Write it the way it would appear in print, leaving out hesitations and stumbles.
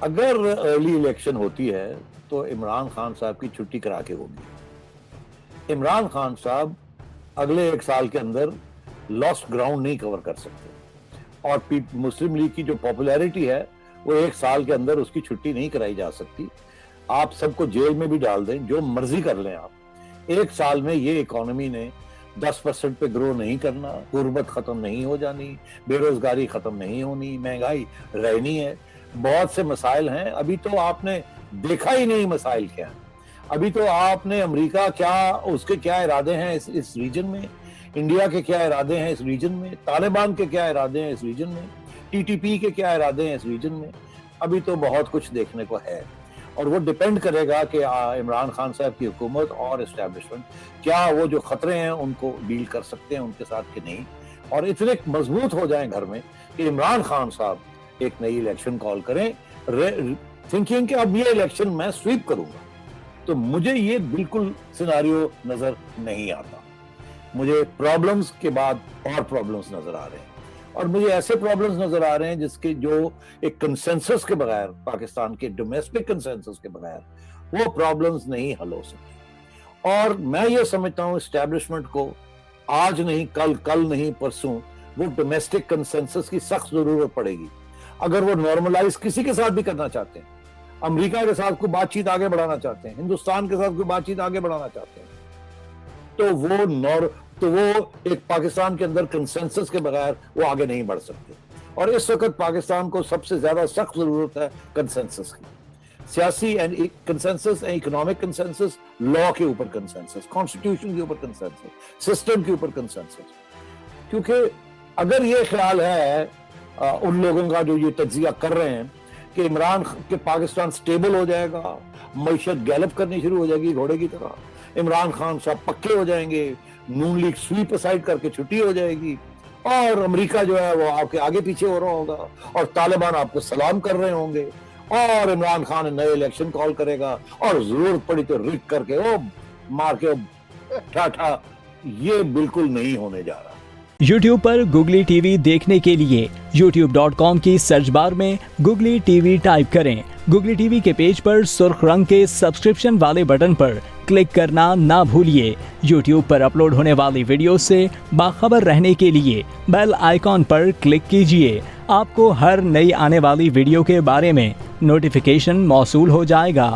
اگر early election ہوتی ہے تو عمران خان صاحب کی چھٹی کرا کے ہوگی. عمران خان صاحب اگلے 1 سال کے اندر لاسٹ گراؤنڈ نہیں کور کر سکتے, اور مسلم لیگ کی جو پاپولیرٹی ہے وہ 1 سال کے اندر اس کی چھٹی نہیں کرائی جا سکتی. آپ سب کو جیل میں بھی ڈال دیں, جو مرضی کر لیں آپ, 1 سال میں یہ اکانومی نے 10% پہ گرو نہیں کرنا, غربت ختم نہیں ہو جانی, بے روزگاری ختم نہیں ہونی, مہنگائی رہنی ہے. بہت سے مسائل ہیں, ابھی تو آپ نے دیکھا ہی نہیں مسائل کیا ہیں. ابھی تو آپ نے امریکہ اس کے کیا ارادے ہیں اس ریجن میں, انڈیا کے کیا ارادے ہیں اس ریجن میں, طالبان کے کیا ارادے ہیں اس ریجن میں, TTP کے کیا ارادے ہیں اس ریجن میں. ابھی تو بہت کچھ دیکھنے کو ہے, اور وہ ڈیپینڈ کرے گا کہ عمران خان صاحب کی حکومت اور اسٹیبلشمنٹ کیا وہ جو خطرے ہیں ان کو ڈیل کر سکتے ہیں ان کے ساتھ کہ نہیں, اور اتنے مضبوط ہو جائیں گھر میں کہ عمران خان صاحب ایک نئی الیکشن کال کریں, تھنکنگ کہ اب یہ الیکشن میں سویپ کروں گا. تو مجھے یہ بالکل سیناریو نظر نہیں آتا. مجھے پرابلمز کے بعد اور پرابلمز نظر آ رہے ہیں, اور مجھے ایسے پرابلمز نظر آ رہے ہیں جس کے جو ایک کنسنسس کے بغیر, پاکستان کے ڈومیسٹک کنسنسس کے بغیر وہ پرابلمز نہیں حل ہو سکتی. اور میں یہ سمجھتا ہوں اسٹیبلشمنٹ کو آج نہیں کل نہیں پرسوں وہ ڈومیسٹک کنسنسس کی سخت ضرورت پڑے گی. اگر وہ نارملائز کسی کے ساتھ بھی کرنا چاہتے ہیں, امریکہ کے ساتھ کوئی بات چیت آگے بڑھانا چاہتے ہیں, ہندوستان کے ساتھ کوئی بات چیت آگے بڑھانا چاہتے ہیں, تو وہ ایک پاکستان کے اندر کنسنسس کے بغیر وہ آگے نہیں بڑھ سکتے. اور اس وقت پاکستان کو سب سے زیادہ سخت ضرورت ہے کنسنسس کی, سیاسی کنسنسس, اکنامک کنسنسس, لا کے اوپر کنسنسس, کانسٹیٹیوشن کے اوپر کنسنسس, سسٹم کے اوپر کنسنسس. کیونکہ اگر یہ خیال ہے ان لوگوں کا جو یہ تجزیہ کر رہے ہیں کہ عمران کہ پاکستان سٹیبل ہو جائے گا, معیشت گیلپ کرنی شروع ہو جائے گی گھوڑے کی طرح, عمران خان صاحب پکے ہو جائیں گے, نون لیگ سویپ اسائڈ کر کے چھٹی ہو جائے گی, اور امریکہ جو ہے وہ آپ کے آگے پیچھے ہو رہا ہوگا, اور طالبان آپ کو سلام کر رہے ہوں گے, اور عمران خان نئے الیکشن کال کرے گا, اور ضرورت پڑی تو رک کر کے وہ مار کے ٹھا, یہ بالکل نہیں ہونے جا رہا. YouTube پر گوگلی ٹی وی دیکھنے کے لیے youtube.com کی سرچ بار میں گوگلی ٹی وی ٹائپ کریں. گوگلی ٹی وی کے پیج پر سرخ رنگ کے سبسکرپشن والے بٹن پر کلک کرنا نہ بھولیے. YouTube پر اپلوڈ ہونے والی ویڈیو سے باخبر رہنے کے لیے بیل آئیکن پر کلک کیجیے. آپ کو ہر نئی آنے والی ویڈیو کے بارے میں نوٹیفیکیشن موصول ہو جائے گا.